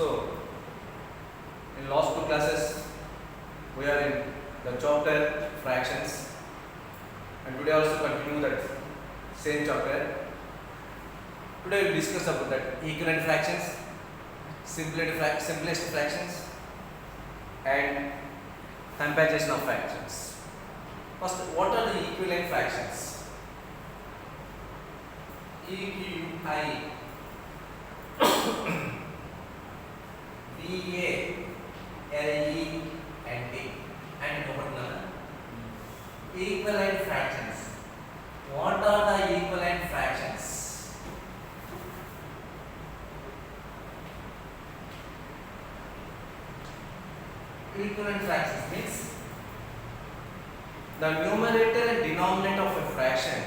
So, in last two classes, we are in the chapter fractions, and today also continue that same chapter. Today we will discuss about that equivalent fractions, simplest fractions, and comparison of fractions. First, what are the equivalent fractions? EQI, VA, LE, and T, and another equivalent fractions. What are the equivalent fractions? Equivalent fractions means the numerator and denominator of a fraction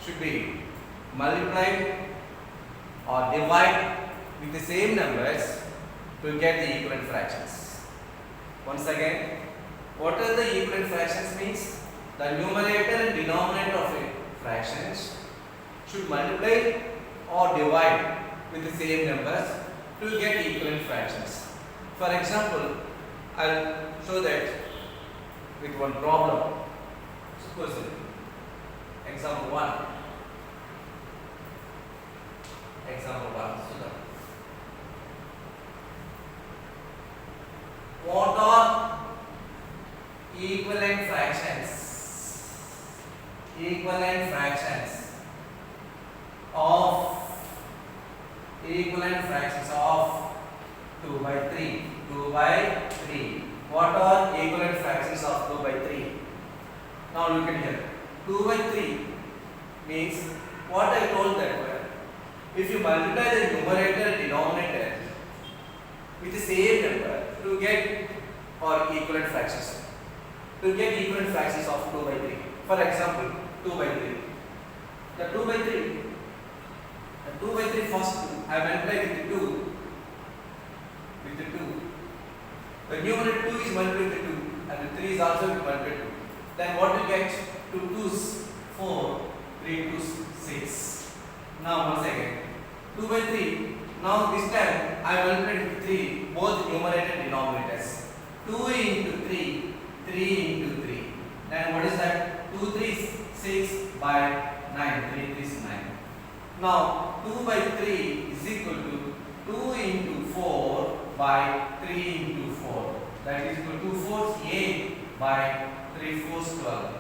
should be multiplied or divided with the same numbers to get the equivalent fractions. Once again, what are the equivalent fractions means? The numerator and denominator of a fractions should multiply or divide with the same numbers to get equivalent fractions. For example, I'll show that with one problem. Suppose example 1. Example 1. What are equivalent fractions? Equivalent fractions of 2 by 3. 2 by 3. What are equivalent fractions of 2 by 3? Now look at here. 2 by 3 means what I told that way. If you multiply the numerator and denominator with the same number to get or equivalent fractions. To get equivalent fractions of 2 by 3. For example, 2 by 3. The 2 by 3 first I multiply with the 2. With the 2. The numerator 2 is multiplied with 2 and the 3 is also multiplied with 2. Then what we get? 2 2's 4, 3 2's 6. Now once again, 2 by 3. Now this time I multiplied with 3, both numerator and denominators. 2 into 3, 3 into 3. Then what is that? 2 3 is 6 by 9, 3 3 is 9. Now 2 by 3 is equal to 2 into 4 by 3 into 4. That is equal to 2 4 is 8 by 3 4 is 12.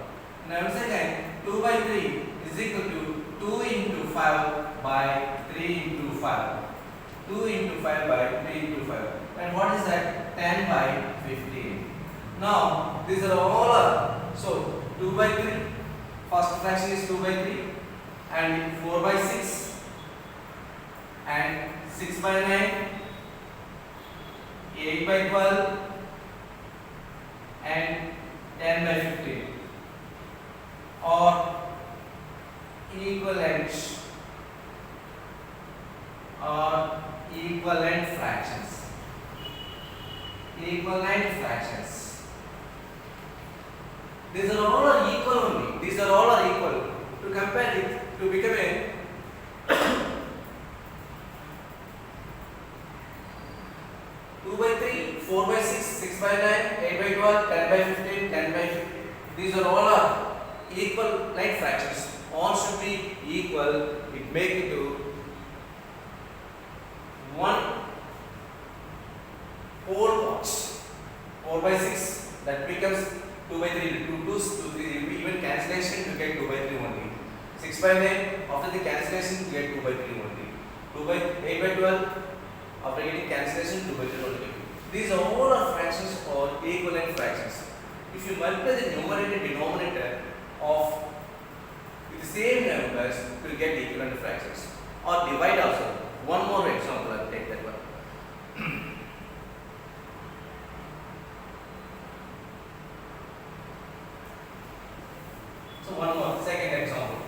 Now once again, 2 by 3 is equal to 2 into 5 by 3 into 5. 2 into 5 by 3 into 5. And what is that? 10 by 15. Now these are all so 2 by 3. First fraction is 2 by 3 and 4 by 6 and 6 by 9, 8 by 12 and 10 by 15 or equivalent fractions. Equivalent fractions. These are all equal only. These are all equal. To compare it, to become a 2 by 3, 4 by 6, 6 by 9, 8 by 12, 10 by 15, 10 by 15. These are all equal like fractions. All should be equal. It make it to 1 whole parts. 4 by 6 that becomes 2 by 3, 2 2's, 2 3, even cancellation you get 2 by 3 only. 6 by 9 after the cancellation you get 2 by 3 only. 2 by 8 by 12 after getting cancellation 2 by 3 only. These are all fractions or equivalent fractions. If you multiply the numerator and denominator of with the same numbers you will get equivalent fractions or divide also. One more example I will take that one. So one more, second example.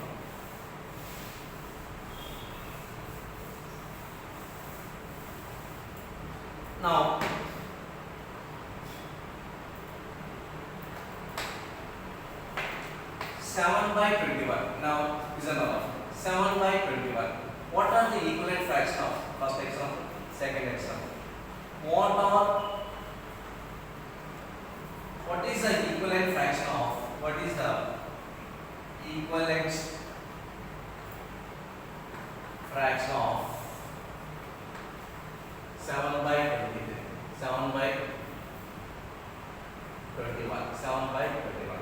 Now 7 by 21. Now listen now. 7 by 21. What are the equivalent fraction of? First example. Second example. What is the equivalent fraction of? What is the equivalent fraction of 7 by 23? 7 by 21. 7 by 21.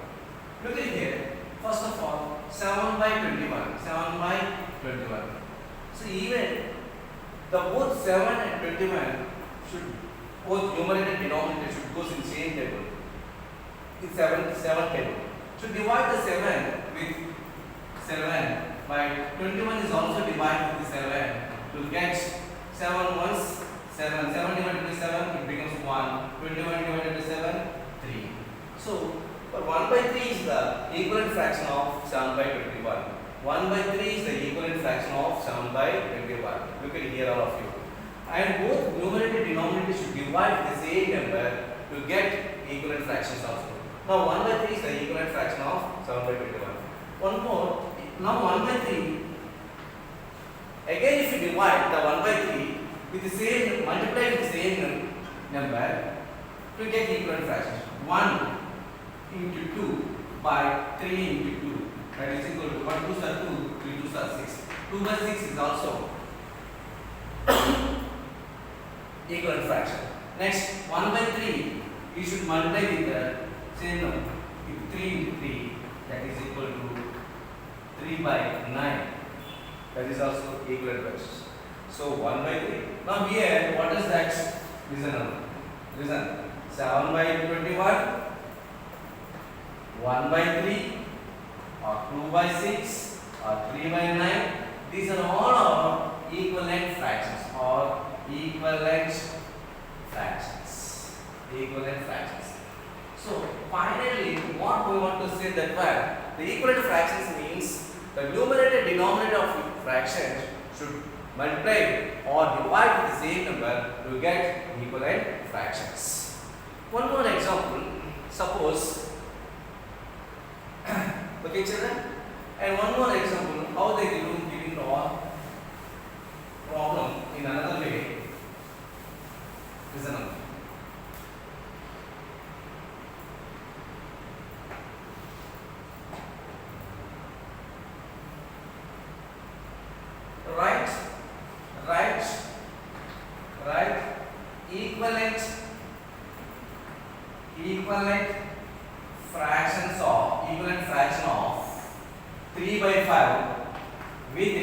Look at here. First of all, 7 by 21. 7 by 21. So even the both 7 and 21 should, both numerator and denominator should go in same table. It's 7 table. So divide the 7 with 7 by 21 is also divided with 7 to get 7 once 7. 7 divided by 7 it becomes 1. 21 divided by 7 3. So but 1 by 3 is the equivalent fraction of 7 by 21. 1 by 3 is the equivalent fraction of 7 by 21. Look at here all of you. And both numerator and denominator should divide the same number to get equivalent fractions also. Now 1 by 3 is the equivalent fraction of 7 by 21. One more. Now 1 by 3. Again if you divide the 1 by 3 with the same, multiply with the same number to get equivalent fractions. 1 into 2 by 3 into 2. That is equal to 1 2s are 2, 3 2s are 6. 2 by 6 is also equivalent fraction. Next, 1 by 3, you should multiply with the same number. 3 into 3, that is equal to 3 by 9. That is also equivalent fractions. So 1 by 3. Now here, what is that? Listen. 7 by 21, 1 by 3, or 2 by 6, or 3 by 9. These are all our equivalent fractions or equivalent fractions. So finally, what we want to say that the equivalent fractions means the numerator and denominator of fractions should multiply or divide with the same number to get equivalent fractions. One more example. Suppose, okay children, and one more example how they giving the problem in another way. Listen up. Right equivalent fraction of 3 by 5 with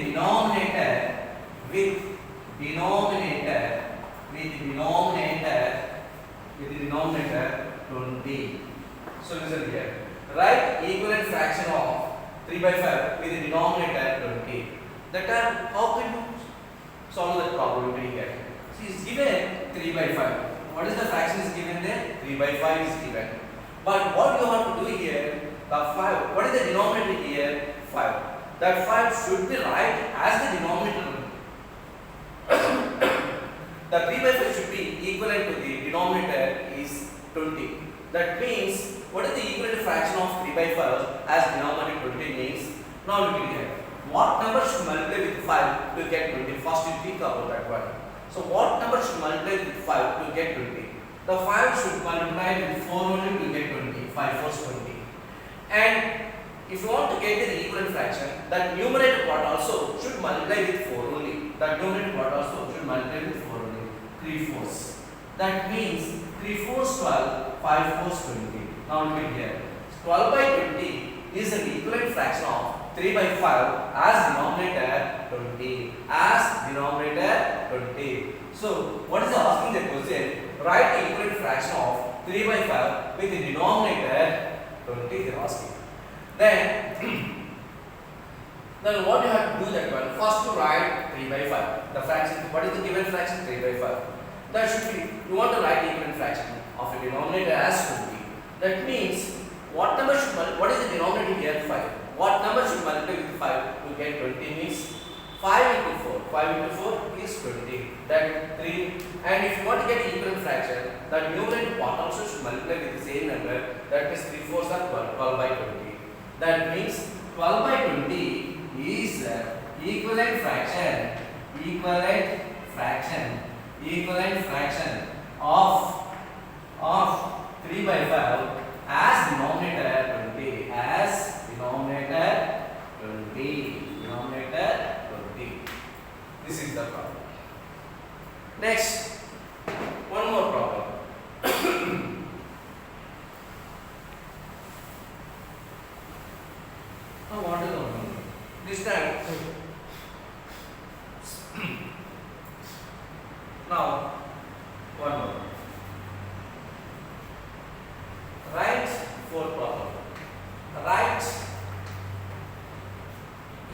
denominator 20. So listen here. Write equivalent fraction of 3 by 5 with the denominator 20. That time, how can you solve that problem here? See, is given 3 by 5. What is the fraction is given there? 3 by 5 is given. But what you have to do here, the 5, what is the denominator here? 5. That 5 should be right as the denominator. The 3 by 5 should be equivalent to the denominator is 20. That means, what is the equivalent fraction of 3 by 5 as denominator 20 means? Now look at here. What number should multiply with 5 to get 20? First you think about that one. So what number should multiply with 5 to get 20? The 5 should multiply with 4 only to get 20. 5 4 is 20. And if you want to get the equivalent fraction, that numerator part also should multiply with 4 only. That numerator part also should multiply with 4 only. 3 fourths. That means 3 fourths 12, 5 fourths 20. Now look at here. 12 by 20 is an equivalent fraction of 3 by 5 as denominator 20. As denominator 20. So what is the asking the question? Write the equivalent fraction of 3 by 5 with the denominator 20 they are asking. Then what you have to do that one? First to write 3 by 5. The fraction, what is the given fraction? 3 by 5. That should be, you want to write the equivalent fraction of a denominator as 20. That means, what number should multiply, what is the denominator here? 5. What number should multiply with 5 to get 20 means 5 into 4. 5 into 4 is 20. That 3. And if you want to get equivalent fraction, the numerator part also should multiply with the same number. That means 3 fourths are 12. 12 by 20. That means 12 by 20 is equivalent fraction equivalent fraction of 3 by 5 as denominator 20, as denominator 20, denominator 20. This is the problem. Next, one more problem. Now what is the one? This time, now one more. Write fourth problem. Write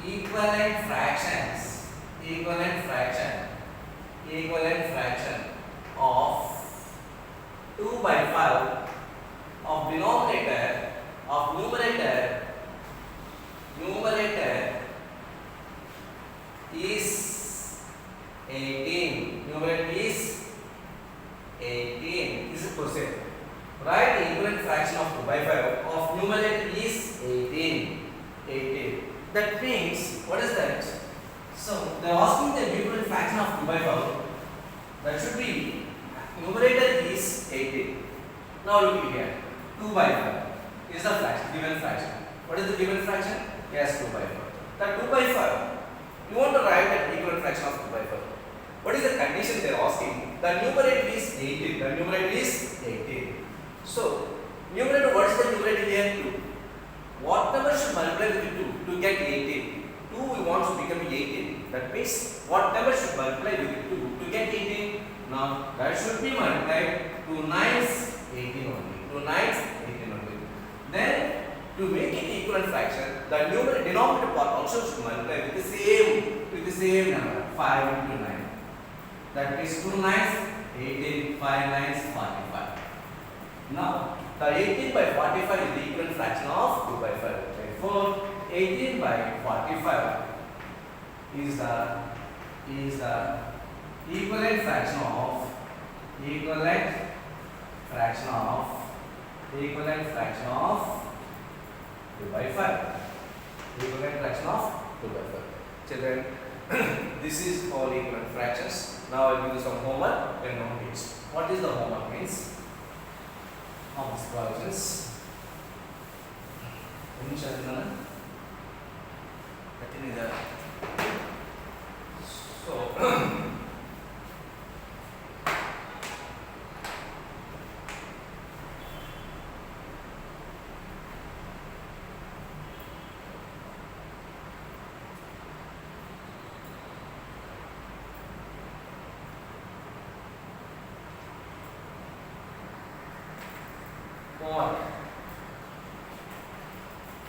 equivalent fractions, equivalent fraction of 2 by 5 of denominator of numerator is 18. Numerator is 18. This is question. Write the equivalent fraction of 2 by 5 of numerator is 18. 18. That means, what is that? So, they are asking the equivalent fraction of 2 by 5. That should be, numerator is 18. Now look here. 2 by 5 is the fraction, given fraction. What is the given fraction? Yes, 2 by 5. That 2 by 5, you want to write that equivalent fraction of 2 by 5. What is the condition they are asking? The numerator is 18. The numerator is 18. So, numerator, what is the numerator here? 2. What number should multiply with 2 to get 18? 2 we want to become 18. That means, what number should multiply with 2 to get 18? Now, that should be multiplied 2 9s 18 only. 2 9s 18 only. Then, to make it equivalent fraction, the numerator denominator part also should multiply with the same number, 5 into 9. That is 2 9s 18, 5 9s 45. Now, the 18 by 45 is the equivalent fraction of 2 by 5. Therefore, 18 by 45 is the equivalent fraction of 2 by 5. Equivalent fraction of 2 by 5. Children, this is all equivalent fractions. Now I will give you some homework and know it. What is the homework means? Of these provisions. So,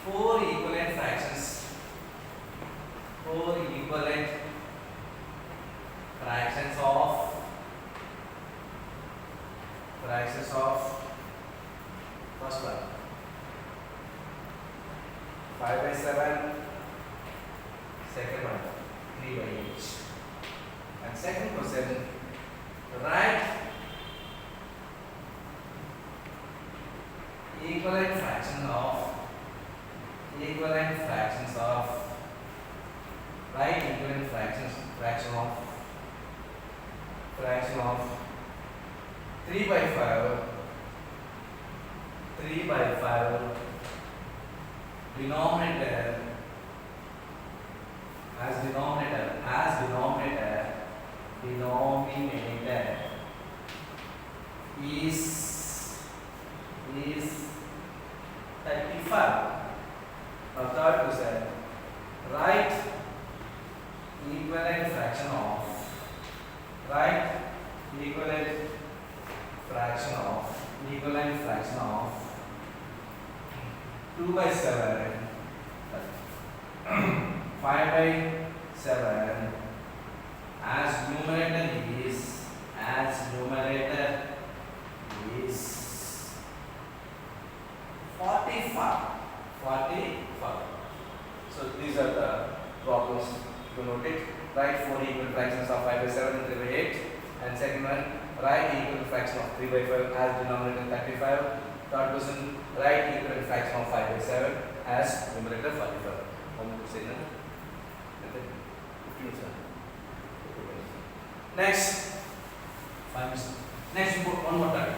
four equivalent fractions. 4 equivalent fractions of first one 5 by 7, second one 3 by 8. And second question, write equivalent fractions of fraction of 3 by 5 denominator is 35. Now third question, write equivalent fraction of 2 by 7 5 by 7 as numerator is 45. So these are the problems to note it. Write 4 equal fractions of 5 by 7 and 3 by 8. And second one, write equal fraction of 3 by 5 as denominator 35. Third question, write equal fraction of 5 by 7 as numerator 45. Next, Next, one more time.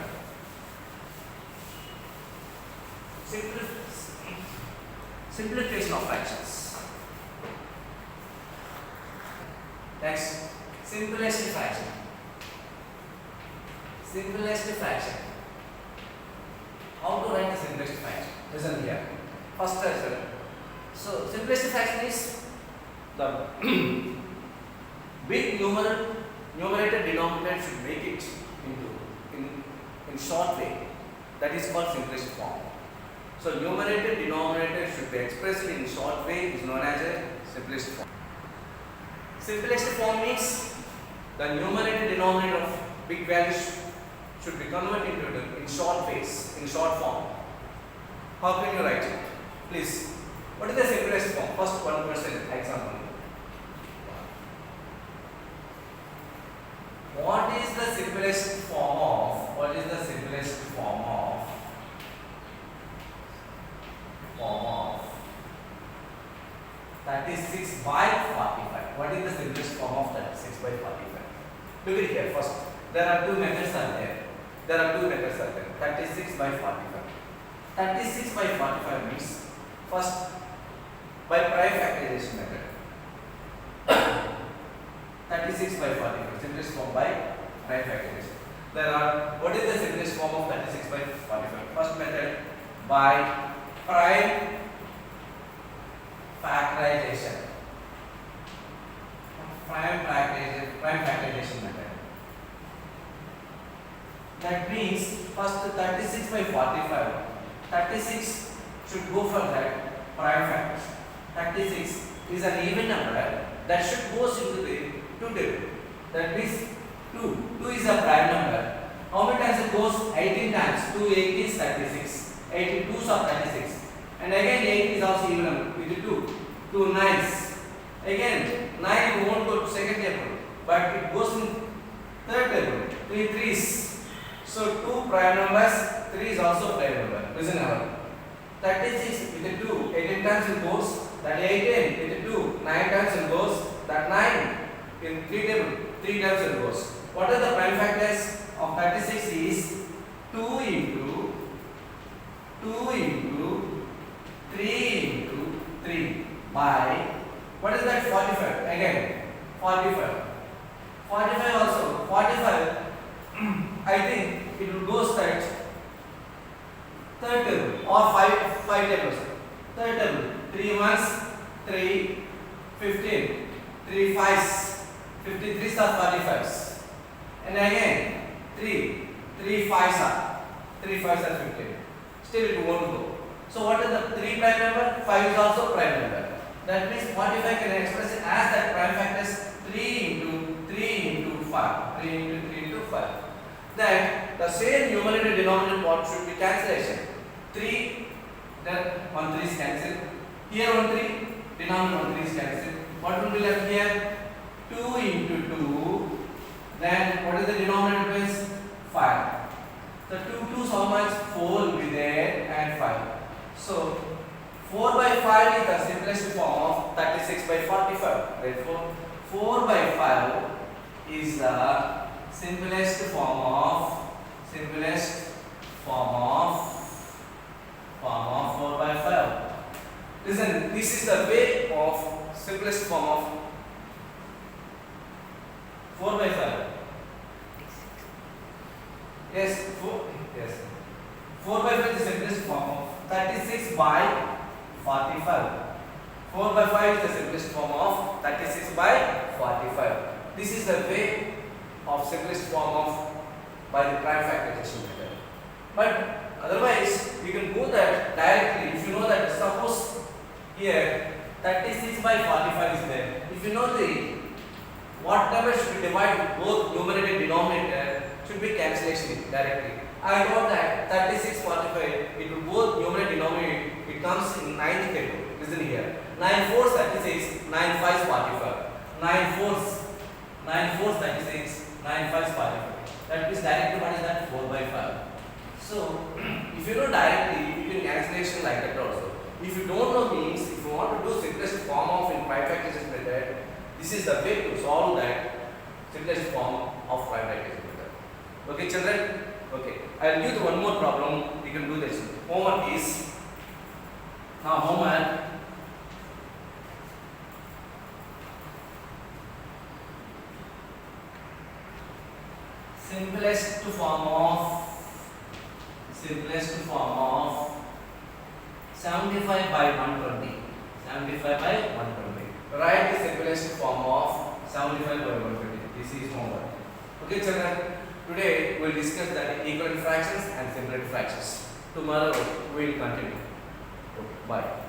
Simplification of fractions. Next, simplest fraction. Simplest fraction. How to write the simplest fraction? Listen here. First result. So simplest fraction is the big numerator denominator should make it in short way. That is called simplest form. So numerator denominator should be expressed in short way is known as a simplest form. Simplest form means the numerator denominator of big values should be converted into in short ways, in short form. How can you write it? Please. What is the simplest form? First one question example. What is the simplest form of 36 by 45? What is the simplest form of 36 by 45? Look at here first. There are two methods are there. 36 by 45. 36 by 45 means first by prime factorization method. 36 by 45, simplest form by prime factorization. What is the simplest form of 36 by 45? First method by prime factorization. Prime factorization method. That means first 36 by 45. 36 should go for that prime factors. 36 is an even number that should go into the 2 table. That means 2. 2 is a prime number. How many times it goes? 18 times. 2 8 is 36. 18 2s are 36. And again 8 is also even number with 2. 2 9s. Again 9 won't go to second table, but it goes in third table. 3 3s. So 2 prime numbers, 3 is also prime number. Listen now. 36 with the 2, 18 times it goes. That 18 with the 2, 9 times it goes. That 9 in 3 table, 3 times it goes. What are the prime factors of 36 is 2 into 3 into 3 by, what is that, 45? Again 45. 45 also, 45 I think it will go straight third table or 5 tables. Third table, 3 ones, 3, 15, 3 5s, 53s are 45s. And again 3 5s are 15. Still it won't go. So what is the 3 prime number? 5 is also prime number. That means 45 can express it as that prime factors 3 into 5. 3 into 5. Then the same numerator denominator part should be cancellation. 3, then 1 3 is cancelled. Here 1 3, denominator 1 3 is cancelled. What will be left here? 2 into 2. Then what is the denominator is? 5. The 2 2's how much? 4 will be there and 5. So 4 by 5 is the simplest form of 36 by 45. Therefore 4 by 5 is the simplest form of 4 by 5. Listen, this is the way of simplest form of 4 by 5. Yes, 4 by 5 is the simplest form of 36 by 45. 4 by 5 is the simplest form of 36 by 45. This is the way of simplest form of by the prime factorization method. But otherwise, we can do that directly. If you know that, suppose here 36 by 45 is there. If you know what number should be divided both numerator and denominator should be cancellation directly. I know that 36 45 it will both numerator and denominator it comes in 9th table. Listen here. 9 4s 36, 9 5s 45. 9 4s 36, 9 5s 45. That means directly what is that? 4 by 5. So if you know directly, you can cancellation like that also. If you don't know means, if you want to do simplest form of in prime factorization method, this is the way to solve that simplest form of prime factorization method. Okay, children? Okay. I will give you one more problem. You can do this. Homework is, now homework, simplest form of 75 by 120. 75 by 120. Write the simplest form of 75 by 120. This is homework. Okay, children. Today we will discuss that equivalent fractions and simplest fractions. Tomorrow we will continue. Okay, bye.